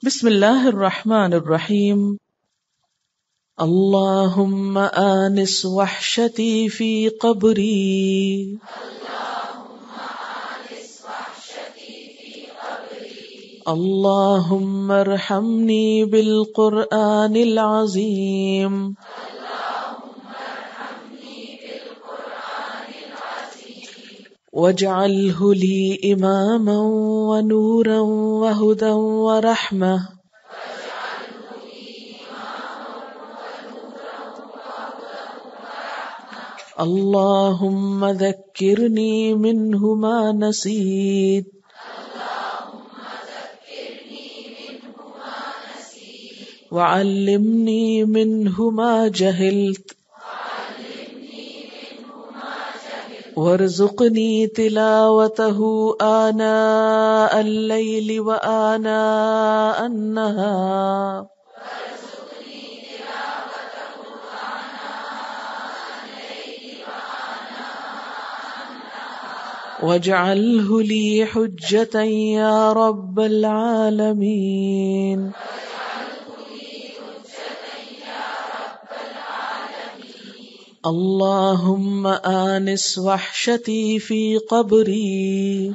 بسم اللہ الرحمن الرحیم. اللہم آنس وحشتی فی قبری اللہم ارحمنی بالقرآن العظیم واجعلہ لی اماما ونورا وہدی ورحمہ اللہم ذکرنی منہ ما نسیت وعلمنی منہ ما جہلت وارزقنی تلاوتہ آناء اللیل وآناء النہار واجعلہ لی حجة یا رب العالمین. اللہم آنس وحشتی فی قبری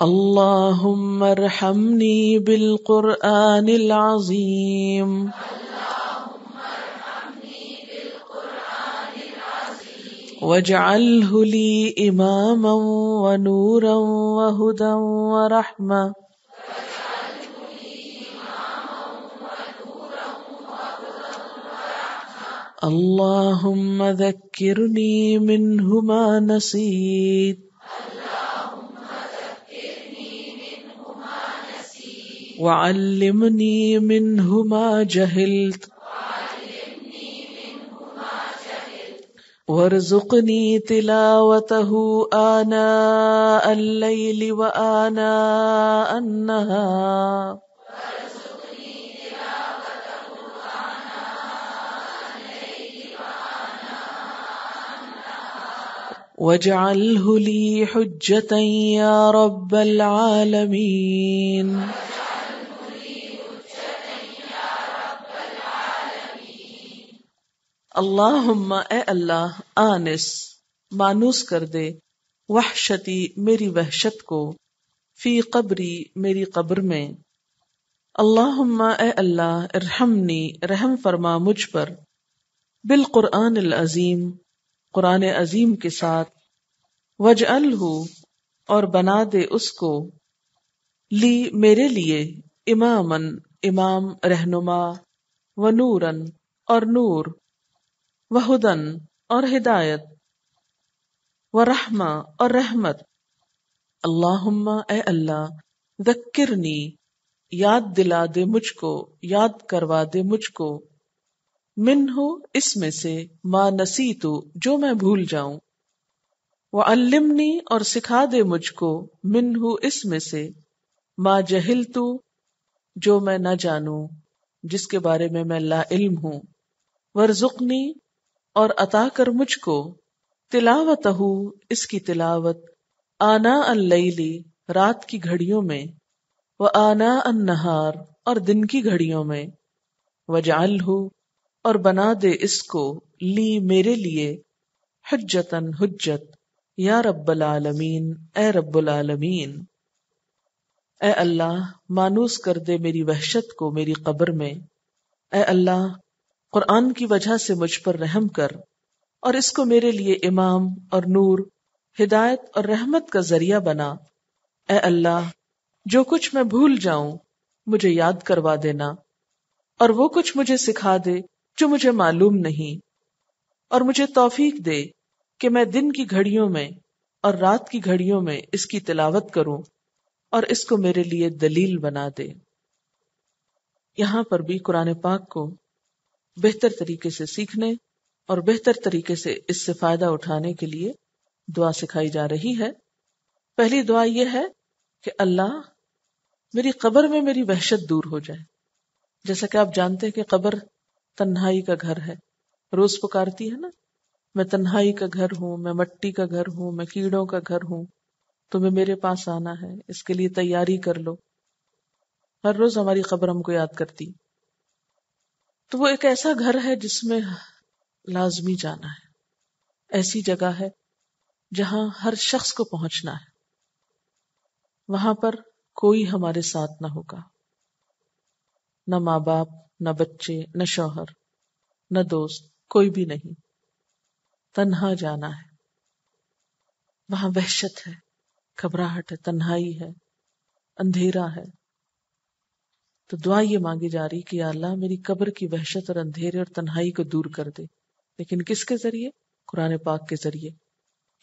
اللہم ارحمنی بالقرآن العظیم واجعلہ لی اماما ونورا وہدی ورحمہ اللہم ذکرنی منہ ما نسیت وعلمنی منہ ما جہلت وارزقنی تلاوتہ آناء اللیل وآناء النہار واجعلہ لی حجة یا رب العالمین. اللہم اے اللہ آنس مانوس کر دے وحشتی میری وحشت کو فی قبری میری قبر میں اللہم اے اللہ ارحمنی رحم فرما مجھ پر بالقرآن العظیم قرآن عظیم کے ساتھ واجعلہ اور بنا دے اس کو لی میرے لیے امامن امام رہنما ونورن اور نور وہدن اور ہدایت ورحمہ اور رحمت. اللہم اے اللہ ذکرنی یاد دلا دے مجھ کو یاد کروا دے مجھ کو منہ اس میں سے ما نسیتو جو میں بھول جاؤں وعلمنی اور سکھا دے مجھ کو منہ اس میں سے ما جہلتو جو میں نہ جانوں جس کے بارے میں لا علم ہوں وارزقنی اور عطا کر مجھ کو تلاوتہ اس کی تلاوت آناء اللیل رات کی گھڑیوں میں وآناء النہار اور دن کی گھڑیوں میں واجعلہ اور بنا دے اس کو لی میرے لیے حجتاً حجت یا رب العالمین اے رب العالمین. اے اللہ مانوس کر دے میری وحشت کو میری قبر میں. اے اللہ قرآن کی وجہ سے مجھ پر رحم کر اور اس کو میرے لیے امام اور نور ہدایت اور رحمت کا ذریعہ بنا. اے اللہ جو کچھ میں بھول جاؤں مجھے یاد کروا دینا اور وہ کچھ مجھے سکھا دے جو مجھے معلوم نہیں اور مجھے توفیق دے کہ میں دن کی گھڑیوں میں اور رات کی گھڑیوں میں اس کی تلاوت کروں اور اس کو میرے لیے دلیل بنا دے. یہاں پر بھی قرآن پاک کو بہتر طریقے سے سیکھنے اور بہتر طریقے سے اس سے فائدہ اٹھانے کے لیے دعا سکھائی جا رہی ہے. پہلی دعا یہ ہے کہ اللہ میری قبر میں میری وحشت دور ہو جائے. جیسا کہ آپ جانتے ہیں کہ قبر تنہائی کا گھر ہے، روز پکارتی ہے نا، میں تنہائی کا گھر ہوں، میں مٹی کا گھر ہوں، میں کیڑوں کا گھر ہوں. تمہیں میرے پاس آنا ہے، اس کے لیے تیاری کر لو. ہر روز ہماری قبر ہم کو یاد کرتی. تو وہ ایک ایسا گھر ہے جس میں لازمی جانا ہے، ایسی جگہ ہے جہاں ہر شخص کو پہنچنا ہے. وہاں پر کوئی ہمارے ساتھ نہ ہوگا، نہ ماں باپ، نہ بچے، نہ شوہر، نہ دوست، کوئی بھی نہیں. تنہا جانا ہے. وہاں وحشت ہے، گھبراہٹ ہے، تنہائی ہے، اندھیرا ہے. تو دعا یہ مانگی جا رہی کہ یا اللہ میری قبر کی وحشت اور اندھیرے اور تنہائی کو دور کر دے. لیکن کس کے ذریعے؟ قرآن پاک کے ذریعے.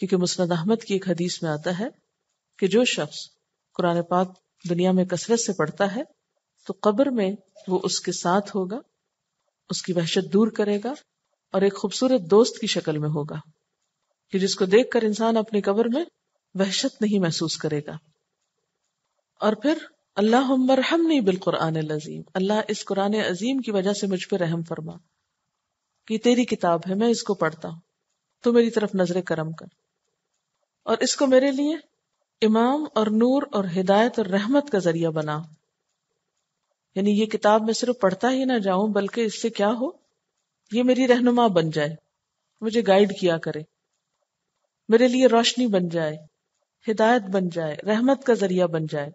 کیونکہ مسند احمد کی ایک حدیث میں آتا ہے کہ جو شخص قرآن پاک دنیا میں کثرت سے پڑھتا ہے تو قبر میں وہ اس کے ساتھ ہوگا، اس کی وحشت دور کرے گا، اور ایک خوبصورت دوست کی شکل میں ہوگا کہ جس کو دیکھ کر انسان اپنی قبر میں وحشت نہیں محسوس کرے گا. اور پھر اللہم ارحمنی بالقرآن العظیم، اللہ اس قرآن عظیم کی وجہ سے مجھ پہ رحم فرما کہ تیری کتاب ہے، میں اس کو پڑھتا ہوں، تو میری طرف نظر کرم کر، اور اس کو میرے لیے امام اور نور اور ہدایت اور رحمت کا ذریعہ بنا. یعنی یہ کتاب میں صرف پڑھتا ہی نہ جاؤں بلکہ اس سے کیا ہو، یہ میری رہنما بن جائے، مجھے گائیڈ کیا کرے، میرے لیے روشنی بن جائے، ہدایت بن جائے، رحمت کا ذریعہ بن جائے.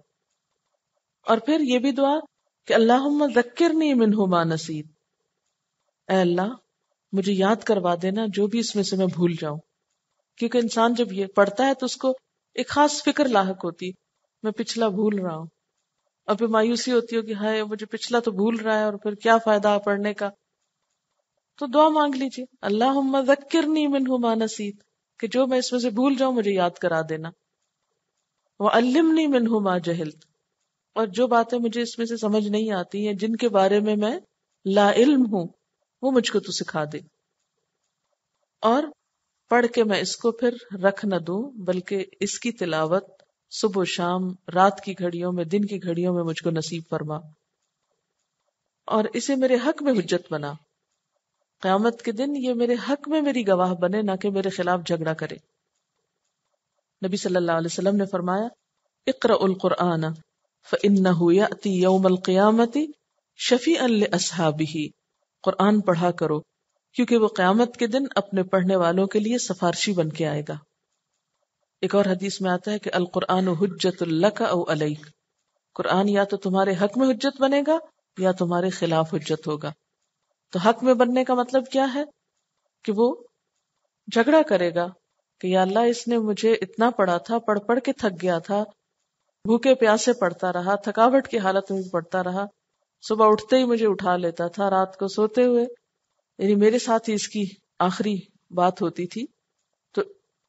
اور پھر یہ بھی دعا کہ اللہم ذکرنی منہ ما نسیت، اے اللہ مجھے یاد کروا دینا جو بھی اس میں سے میں بھول جاؤں. کیونکہ انسان جب یہ پڑھتا ہے تو اس کو ایک خاص فکر لاحق ہوتی، میں پچھلا بھول رہا ہوں، اور پھر مایوسی ہوتی ہو کہ ہائے مجھے پچھلا تو بھول رہا ہے اور پھر کیا فائدہ پڑھنے کا. تو دعا مانگ لیجیے اللہم ذکرنی منہ ما نسیت، کہ جو میں اس میں سے بھول جاؤں مجھے یاد کرا دینا. وعلمنی منہ ما جہلت، اور جو باتیں مجھے اس میں سے سمجھ نہیں آتی ہیں، جن کے بارے میں لا علم ہوں، وہ مجھ کو تو سکھا دے. اور پڑھ کے میں اس کو پھر رکھ نہ دوں بلکہ اس کی تلاوت صبح و شام، رات کی گھڑیوں میں، دن کی گھڑیوں میں مجھ کو نصیب فرما، اور اسے میرے حق میں حجت بنا. قیامت کے دن یہ میرے حق میں میری گواہ بنے، نہ کہ میرے خلاف جھگڑا کرے. نبی صلی اللہ علیہ وسلم نے فرمایا اقرأ القرآن فإنه يأتي يوم القیامة شفیعا لأصحابہ، قرآن پڑھا کرو کیونکہ وہ قیامت کے دن اپنے پڑھنے والوں کے لیے سفارشی بن کے آئے گا. ایک اور حدیث میں آتا ہے کہ القرآن حجت لک او علیک، قرآن یا تو تمہارے حق میں حجت بنے گا یا تمہارے خلاف حجت ہوگا. تو حق میں بننے کا مطلب کیا ہے کہ وہ جھگڑا کرے گا کہ یا اللہ اس نے مجھے اتنا پڑھا تھا، پڑھ پڑھ کے تھک گیا تھا، بھوکے پیاسے پڑھتا رہا، تھکاوٹ کی حالت میں پڑھتا رہا، صبح اٹھتے ہی مجھے اٹھا لیتا تھا، رات کو سوتے ہوئے، یعنی میرے ساتھ ہی اس کی آخری بات ہوتی تھی،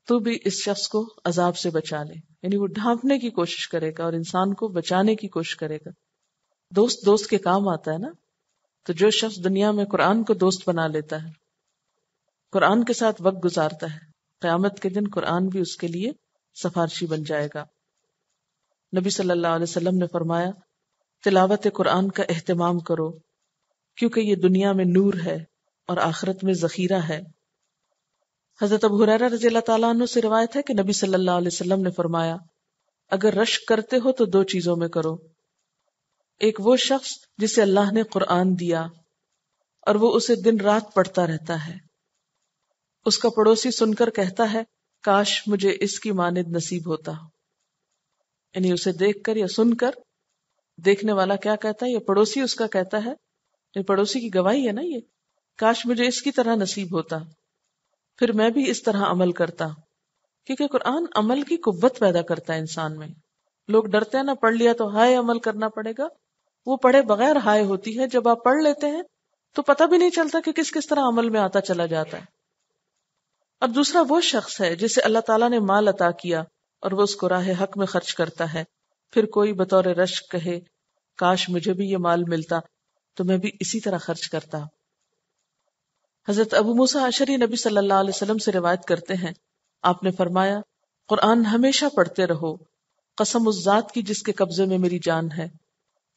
تو بھی اس شخص کو عذاب سے بچا لے. یعنی وہ ڈھانپنے کی کوشش کرے گا اور انسان کو بچانے کی کوشش کرے گا. دوست دوست کے کام آتا ہے نا. تو جو شخص دنیا میں قرآن کو دوست بنا لیتا ہے، قرآن کے ساتھ وقت گزارتا ہے، قیامت کے دن قرآن بھی اس کے لیے سفارشی بن جائے گا. نبی صلی اللہ علیہ وسلم نے فرمایا تلاوت قرآن کا اہتمام کرو کیونکہ یہ دنیا میں نور ہے اور آخرت میں ذخیرہ ہے. حضرت ابو ہریرہ رضی اللہ تعالیٰ عنہ سے روایت ہے کہ نبی صلی اللہ علیہ وسلم نے فرمایا اگر رشک کرتے ہو تو دو چیزوں میں کرو. ایک وہ شخص جسے اللہ نے قرآن دیا اور وہ اسے دن رات پڑھتا رہتا ہے، اس کا پڑوسی سن کر کہتا ہے کاش مجھے اس کی مانند نصیب ہوتا. یعنی اسے دیکھ کر یا سن کر، دیکھنے والا کیا کہتا ہے، یہ پڑوسی اس کا کہتا ہے، یہ پڑوسی کی گواہی ہے نا، یہ کاش مجھے اس کی طرح نصیب ہوتا، پھر میں بھی اس طرح عمل کرتا. کیونکہ قرآن عمل کی قوت پیدا کرتا ہے انسان میں. لوگ ڈرتے ہیں نا، پڑھ لیا تو ہائے عمل کرنا پڑے گا، وہ پڑھے بغیر ہائے ہوتی ہے. جب آپ پڑھ لیتے ہیں تو پتہ بھی نہیں چلتا کہ کس کس طرح عمل میں آتا چلا جاتا ہے. اب دوسرا وہ شخص ہے جسے اللہ تعالیٰ نے مال عطا کیا اور وہ اس کو راہ حق میں خرچ کرتا ہے، پھر کوئی بطور رشک کہے کاش مجھے بھی یہ مال ملتا تو میں بھی اسی طرح خرچ کرتا. حضرت ابو موسیٰ اشعری نبی صلی اللہ علیہ وسلم سے روایت کرتے ہیں، آپ نے فرمایا قرآن ہمیشہ پڑھتے رہو، قسم اس ذات کی جس کے قبضے میں میری جان ہے،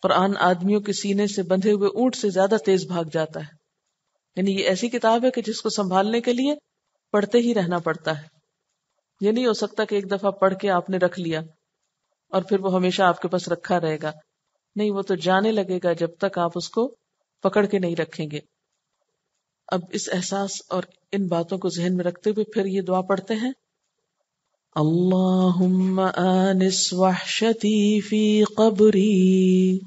قرآن آدمیوں کے سینے سے بندھے ہوئے اونٹ سے زیادہ تیز بھاگ جاتا ہے. یعنی یہ ایسی کتاب ہے کہ جس کو سنبھالنے کے لیے پڑھتے ہی رہنا پڑتا ہے. یہ نہیں ہو سکتا کہ ایک دفعہ پڑھ کے آپ نے رکھ لیا اور پھر وہ ہمیشہ آپ کے پاس رکھا رہے گا. نہیں، وہ تو جانے لگے گا جب تک آپ اس کو پکڑ کے نہیں رکھیں گے. اب اس احساس اور ان باتوں کو ذہن میں رکھتے ہوئے پھر یہ دعا پڑھتے ہیں. اللہم آنس وحشتی فی قبری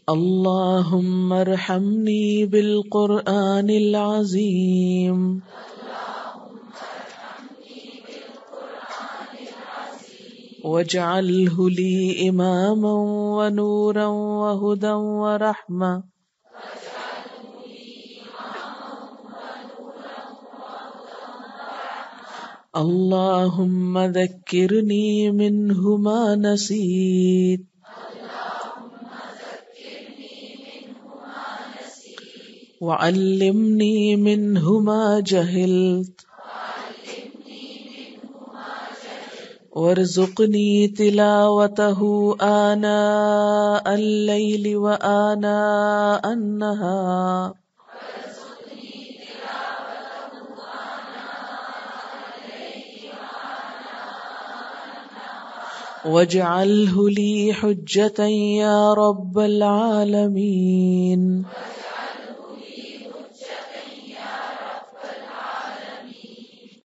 اللہم ارحمنی بالقرآن العظیم واجعلہ لی اماما ونورا وہدا ورحمہ اللہم ذکرنی منہ ما نسیت وعلمنی منہ ما جہلت وارزقنی تلاوتہ آناء اللیل وآناء النہار واجعلہ لی حجتا یا رب العالمین.